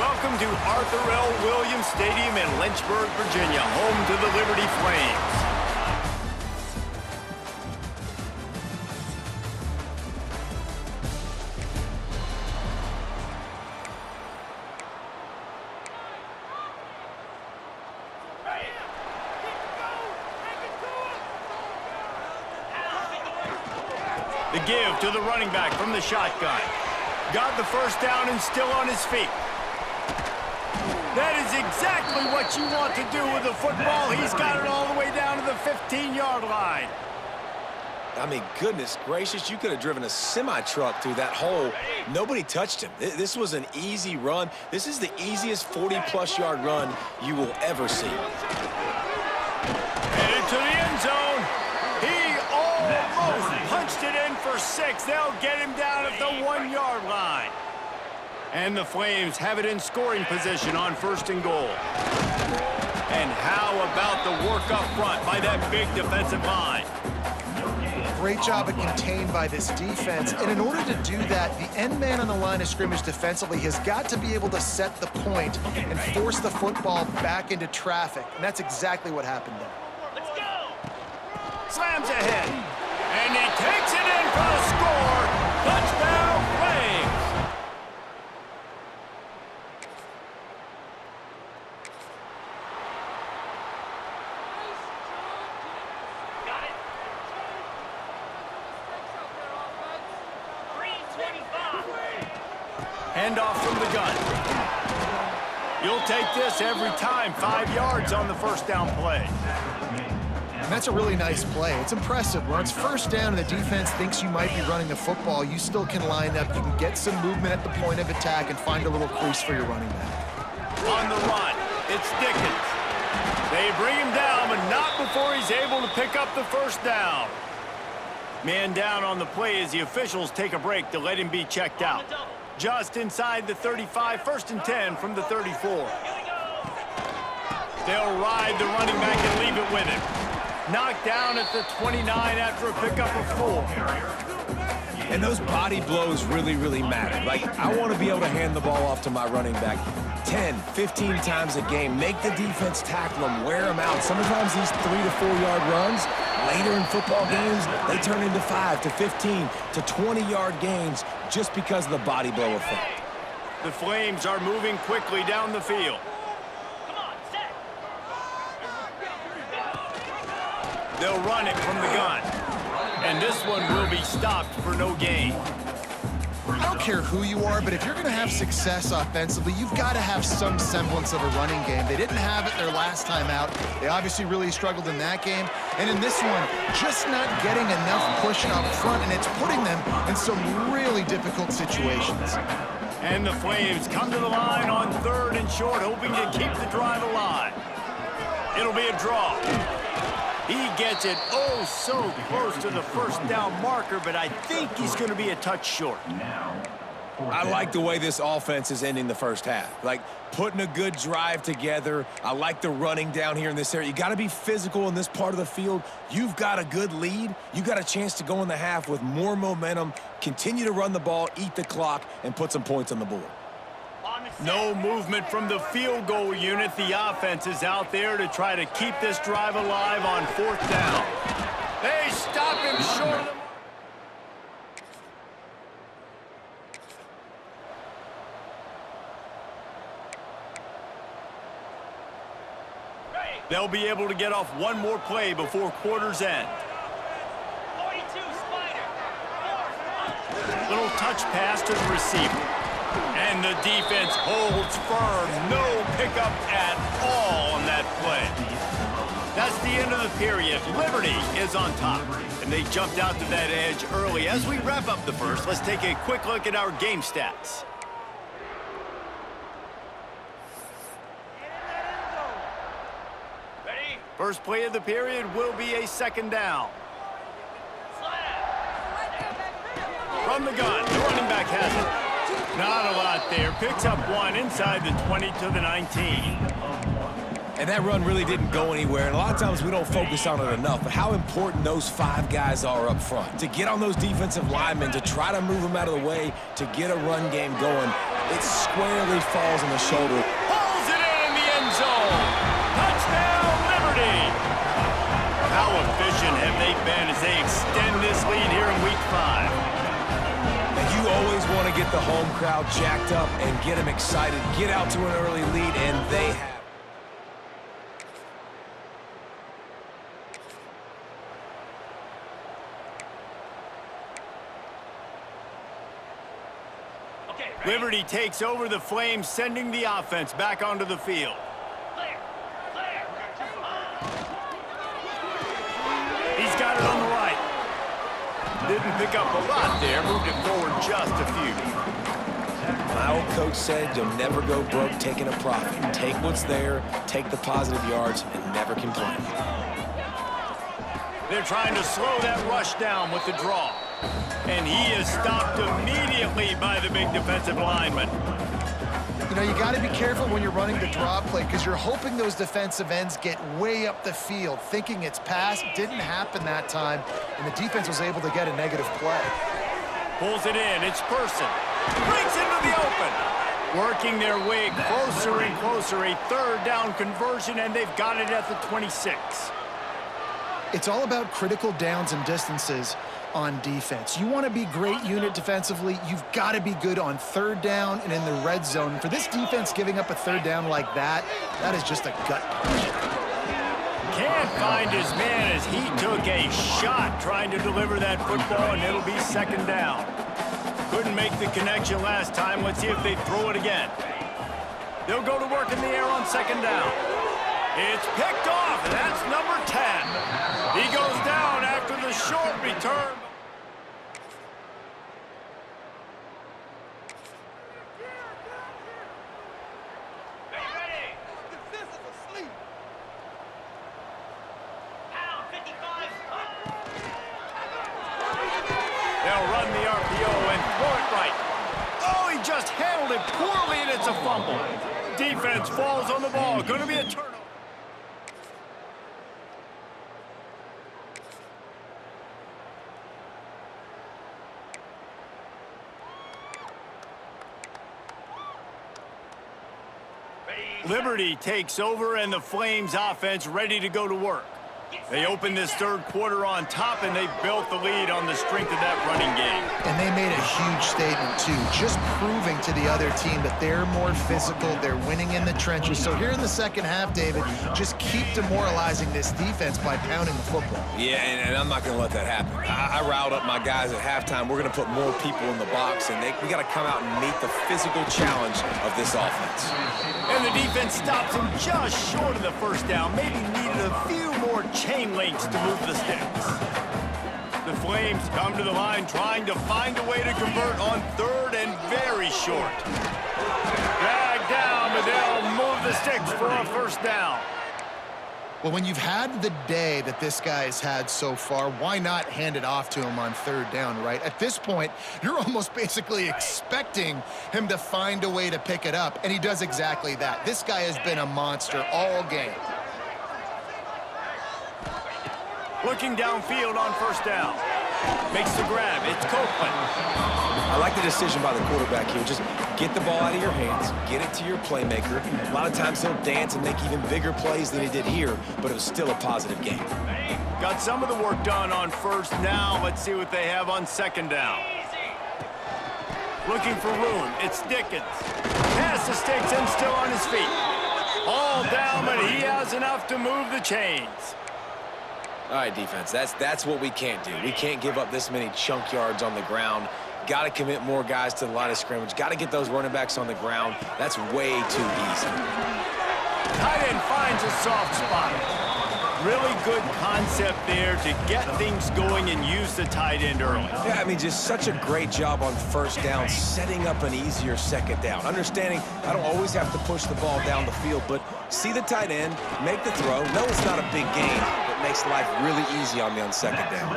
Welcome to Arthur L. Williams Stadium in Lynchburg, Virginia, home to the Liberty Flames. The give to the running back from the shotgun. Got the first down and still on his feet. That is exactly what you want to do with the football. He's got it all the way down to the 15-yard line. I mean, goodness gracious, you could have driven a semi-truck through that hole. Nobody touched him. This was an easy run. This is the easiest 40-plus yard run you will ever see. Headed to the end zone. He almost punched it in for 6. They'll get him down at the 1-yard line. And the Flames have it in scoring position on 1st and goal. And how about the work up front by that big defensive line? Great job of contained by this defense. And in order to do that, the end man on the line of scrimmage defensively has got to be able to set the point and force the football back into traffic. And that's exactly what happened there. Let's go! Slams ahead. And he takes it in for the score. Touchdown, Flames! Handoff from the gun. You'll take this every time. 5 yards on the first down play. And that's a really nice play. It's impressive. When it's first down and the defense thinks you might be running the football, you still can line up. You can get some movement at the point of attack and find a little crease for your running back. On the run, it's Dickens. They bring him down, but not before he's able to pick up the first down. Man down on the play as the officials take a break to let him be checked out. Just inside the 35, 1st and 10 from the 34. They'll ride the running back and leave it with him. Knocked down at the 29 after a pickup of 4. And those body blows really, really matter. Like, I want to be able to hand the ball off to my running back 10, 15 times a game. Make the defense tackle them, wear them out. Sometimes these 3 to 4 yard runs, later in football games, they turn into 5 to 15 to 20-yard gains just because of the body blow effect. The Flames are moving quickly down the field. They'll run it from the gun. And this one will be stopped for no gain. I don't care who you are, but if you're going to have success offensively, you've got to have some semblance of a running game. They didn't have it their last time out. They obviously really struggled in that game. And in this one, just not getting enough push up front, and it's putting them in some really difficult situations. And the Flames come to the line on 3rd and short, hoping to keep the drive alive. It'll be a draw. He gets it oh so close to the first down marker, but I think he's going to be a touch short. I like the way this offense is ending the first half. Like, putting a good drive together. I like the running down here in this area. You got to be physical in this part of the field. You've got a good lead. You got a chance to go in the half with more momentum, continue to run the ball, eat the clock, and put some points on the board. No movement from the field goal unit. The offense is out there to try to keep this drive alive on 4th down. They stop him short of the... They'll be able to get off one more play before quarter's end. 42 Spider. Little touch pass to the receiver. And the defense holds firm. No pickup at all on that play. That's the end of the period. Liberty is on top. And they jumped out to that edge early. As we wrap up the first, let's take a quick look at our game stats. First play of the period will be a 2nd down. From the gun, the running back has it. Not a lot there. Picks up 1 inside the 20 to the 19. And that run really didn't go anywhere. And a lot of times we don't focus on it enough, but how important those 5 guys are up front. To get on those defensive linemen, to try to move them out of the way, to get a run game going. It squarely falls on the shoulder. Pulls it in the end zone. Touchdown, Liberty. How efficient have they been as they extend this lead here in Week 5? And you always want to get the home crowd jacked up and get them excited. Get out to an early lead, and they have. Liberty takes over the Flames, sending the offense back onto the field. He's got it on the right. Didn't pick up a lot there, moved it forward just a few. My old coach said you'll never go broke taking a profit. Take what's there, take the positive yards, and never complain. They're trying to slow that rush down with the draw. And he is stopped immediately by the big defensive lineman. You know, you got to be careful when you're running the draw play because you're hoping those defensive ends get way up the field, thinking it's pass. Didn't happen that time, and the defense was able to get a negative play. Pulls it in. It's Person. Breaks into the open. Working their way closer and closer. A third down conversion, and they've got it at the 26. It's all about critical downs and distances on defense. You want to be great unit defensively, you've got to be good on third down and in the red zone. For this defense giving up a third down like that, that is just a gut punch. Can't find his man as he took a shot trying to deliver that football, and it'll be second down. Couldn't make the connection last time. Let's see if they throw it again. They'll go to work in the air on second down. It's picked off, and that's number 10. He goes down after the short return. They'll run the RPO and throw it right. Oh, he just handled it poorly, and it's a fumble. Defense falls on the ball. Going to be a turnover. Liberty takes over, and the Flames offense ready to go to work. They opened this third quarter on top, and they built the lead on the strength of that running game. And they made a huge statement, too, just proving to the other team that they're more physical, they're winning in the trenches. So here in the second half, David, just keep demoralizing this defense by pounding the football. Yeah, and I'm not going to let that happen. I riled up my guys at halftime. We're going to put more people in the box, and we got to come out and meet the physical challenge of this offense. And the defense stops him just short of the first down. Maybe needed a few more chain links to move the sticks. The Flames come to the line trying to find a way to convert on third and very short. Dragged down, but they'll move the sticks for a first down. Well, when you've had the day that this guy has had so far, why not hand it off to him on third down, right? At this point, you're almost basically expecting him to find a way to pick it up, and he does exactly that. This guy has been a monster all game. Looking downfield on first down. Makes the grab. It's Copeland. I like the decision by the quarterback here. Just get the ball out of your hands, get it to your playmaker. A lot of times he'll dance and make even bigger plays than he did here, but it was still a positive game. Got some of the work done on first. Now let's see what they have on second down. Looking for room. It's Dickens. Pass the sticks and still on his feet. All down, but he has enough to move the chains. All right, defense, that's what we can't do. We can't give up this many chunk yards on the ground. Got to commit more guys to the line of scrimmage. Got to get those running backs on the ground. That's way too easy. Tight end finds a soft spot. Really good concept there to get things going and use the tight end early. Yeah, I mean, just such a great job on first down, setting up an easier second down. Understanding I don't always have to push the ball down the field, but see the tight end, make the throw. No, it's not a big gain, but makes life really easy on me on second down.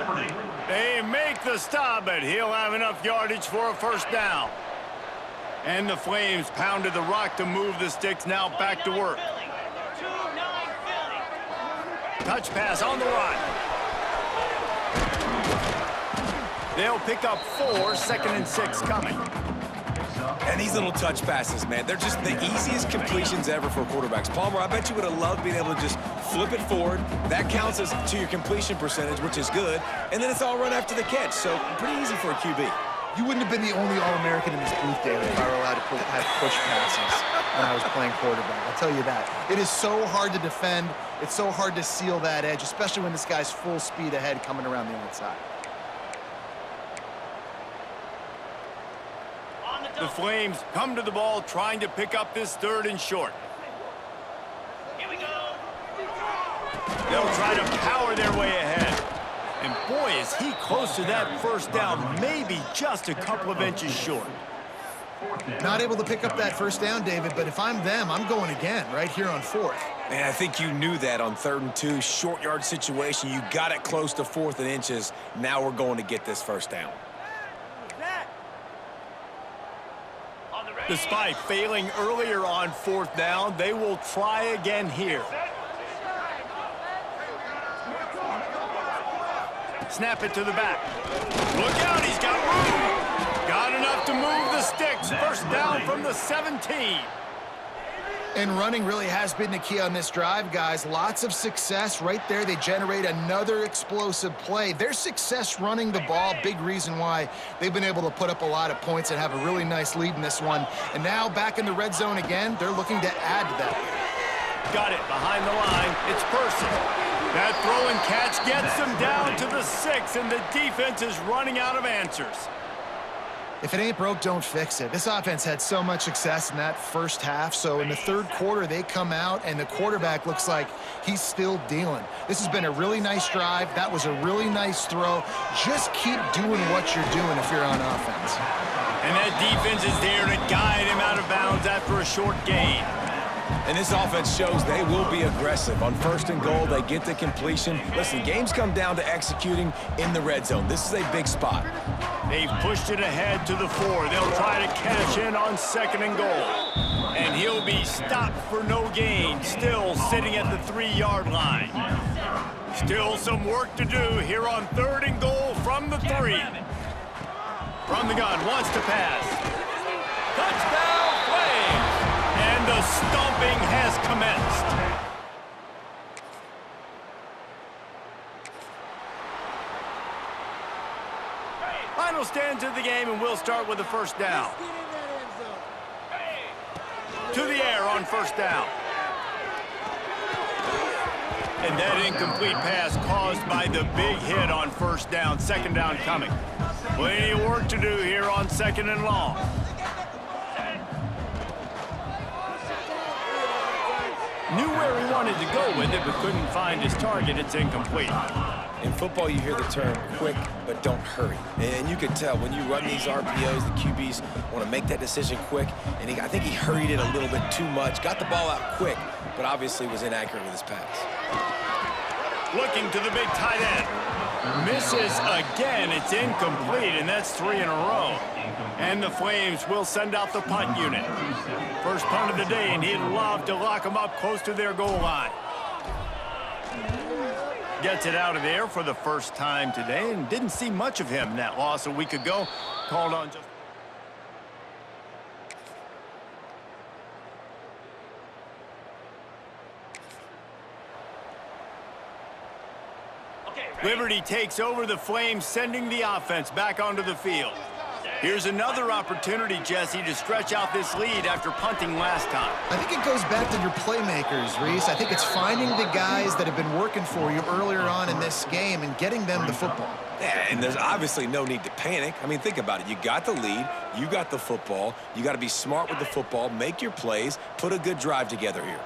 They make the stop, but he'll have enough yardage for a first down. And the Flames pounded the rock to move the sticks, now back to work. Touch pass on the run. They'll pick up 4, 2nd and 6 coming. And these little touch passes, man, they're just the easiest completions ever for quarterbacks. Palmer, I bet you would have loved being able to just flip it forward. That counts as to your completion percentage, which is good. And then it's all run after the catch, so pretty easy for a QB. You wouldn't have been the only All-American in this booth, David, if I were allowed to have push passes when I was playing quarterback. I'll tell you that. It is so hard to defend. It's so hard to seal that edge, especially when this guy's full speed ahead coming around the outside. The Flames come to the ball trying to pick up this 3rd and short. Here we go. They'll try to power their way ahead. And boy, is he close to that first down, maybe just a couple of inches short. Not able to pick up that first down, David, but if I'm them, I'm going again right here on 4th. Man, I think you knew that on 3rd and 2, short yard situation. You got it close to 4th and inches. Now we're going to get this first down. Despite failing earlier on 4th down, they will try again here. Snap it to the back. Look out, he's got room. Got enough to move the sticks. First down from the 17. And running really has been the key on this drive, guys. Lots of success right there. They generate another explosive play. Their success running the ball, big reason why they've been able to put up a lot of points and have a really nice lead in this one. And now back in the red zone again, they're looking to add to that. Got it behind the line. It's Person. That throw and catch gets them down to the 6, and the defense is running out of answers. If it ain't broke, don't fix it. This offense had so much success in that first half, so in the 3rd quarter, they come out, and the quarterback looks like he's still dealing. This has been a really nice drive. That was a really nice throw. Just keep doing what you're doing if you're on offense. And that defense is there to guide him out of bounds after a short gain. And this offense shows they will be aggressive. On 1st and goal, they get the completion. Listen, games come down to executing in the red zone. This is a big spot. They've pushed it ahead to the 4. They'll try to cash in on 2nd and goal. And he'll be stopped for no gain, still sitting at the 3-yard line. Still some work to do here on 3rd and goal from the 3. From the gun, wants to pass. Touchdown, Flames! And the stomping has commenced. Final stands of the game, and we'll start with the first down. To the air on first down. And that incomplete pass caused by the big hit on first down. 2nd down coming. Plenty of work to do here on 2nd and long. Knew where he wanted to go with it, but couldn't find his target. It's incomplete. In football, you hear the term quick, but don't hurry. And you can tell when you run these RPOs, the QBs want to make that decision quick. And I think he hurried it a little bit too much. Got the ball out quick, but obviously was inaccurate with his pass. Looking to the big tight end. Misses again. It's incomplete, and that's 3 in a row. And the Flames will send out the punt unit. First punt of the day, and he'd love to lock them up close to their goal line. Gets it out of there for the first time today, and didn't see much of him. That loss a week ago. Called on just... Liberty takes over the Flames, sending the offense back onto the field. Here's another opportunity, Jesse, to stretch out this lead after punting last time. I think it goes back to your playmakers, Reese. I think it's finding the guys that have been working for you earlier on in this game and getting them the football. Yeah, and there's obviously no need to panic. I mean, think about it. You got the lead. You got the football. You got to be smart with the football, make your plays, put a good drive together here.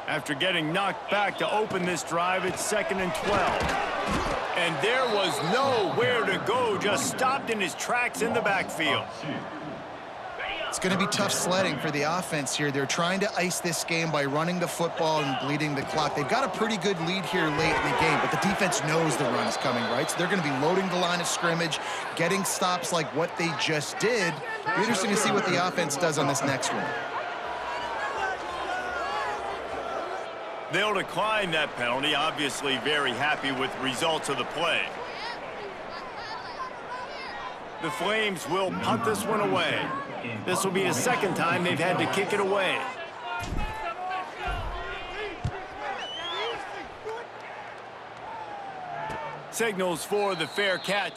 After getting knocked back to open this drive, it's 2nd and 12. And there was nowhere to go, just stopped in his tracks in the backfield. It's going to be tough sledding for the offense here. They're trying to ice this game by running the football and bleeding the clock. They've got a pretty good lead here late in the game, but the defense knows the run is coming, right? So they're going to be loading the line of scrimmage, getting stops like what they just did. It'll be interesting to see what the offense does on this next one. They'll decline that penalty, obviously very happy with the results of the play. The Flames will punt this one away. This will be the second time they've had to kick it away. Signals for the fair catch.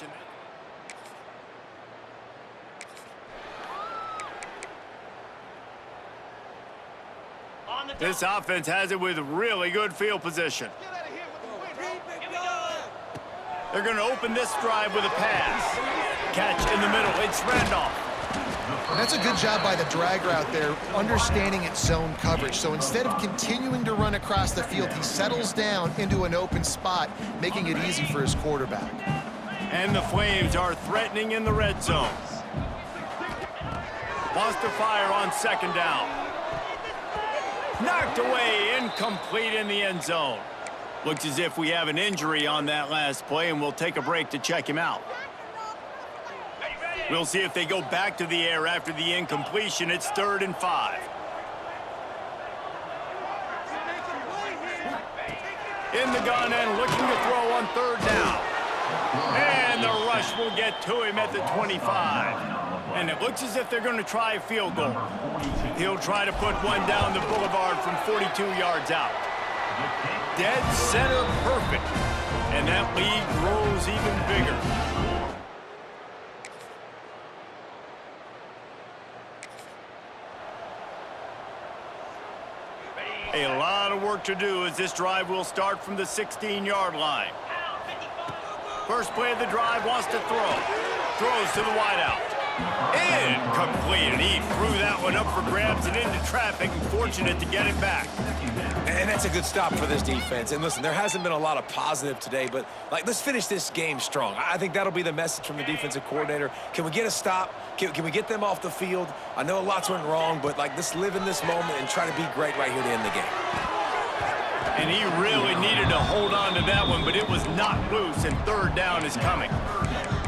This offense has it with really good field position. They're going to open this drive with a pass. Catch in the middle. It's Randolph. And that's a good job by the drag route there, understanding its zone coverage. So instead of continuing to run across the field, he settles down into an open spot, making it easy for his quarterback. And the Flames are threatening in the red zone. Wants to fire on second down. Knocked away, incomplete in the end zone. Looks as if we have an injury on that last play, and we'll take a break to check him out. We'll see if they go back to the air after the incompletion. It's 3rd and 5. In the gun and looking to throw on 3rd down. And the rush will get to him at the 25. And it looks as if they're going to try a field goal. He'll try to put one down the boulevard from 42 yards out. Dead center perfect. And that lead grows even bigger. A lot of work to do as this drive will start from the 16-yard line. First play of the drive, wants to throw. Throws to the wideout. Incomplete, and he threw that one up for grabs and into traffic, and fortunate to get it back. And that's a good stop for this defense. And listen, there hasn't been a lot of positive today, but let's finish this game strong. I think that'll be the message from the defensive coordinator. Can we get a stop? Can we get them off the field? I know lots went wrong, but let's live in this moment and try to be great right here to end the game. And he really needed to hold on to that one, but it was knocked loose, and 3rd down is coming.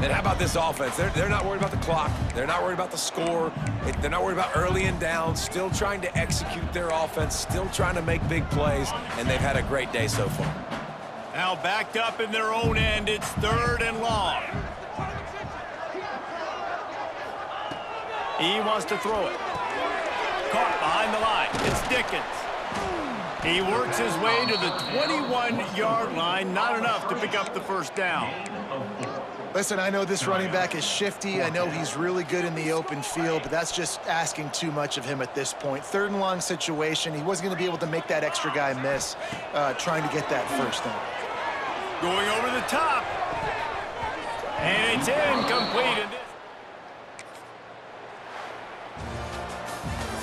And how about this offense? They're not worried about the clock. They're not worried about the score. They're not worried about early and down. Still trying to execute their offense. Still trying to make big plays. And they've had a great day so far. Now backed up in their own end. It's 3rd and long. He wants to throw it. Caught behind the line. It's Dickens. He works his way to the 21-yard line. Not enough to pick up the 1st down. Listen, I know this running back is shifty. I know he's really good in the open field, but that's just asking too much of him at this point. 3rd and long situation. He wasn't going to be able to make that extra guy miss trying to get that 1st down. Going over the top. And it's incomplete.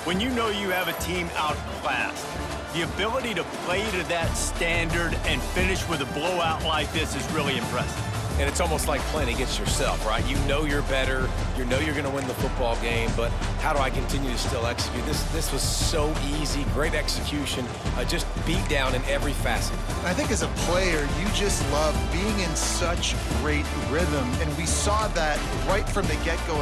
When you know you have a team outclassed, the ability to play to that standard and finish with a blowout like this is really impressive. And it's almost like playing against yourself, right? You know you're better. You know you're going to win the football game, but how do I continue to still execute? This was so easy, great execution, just beat down in every facet. I think as a player, you just love being in such great rhythm, and we saw that right from the get-go.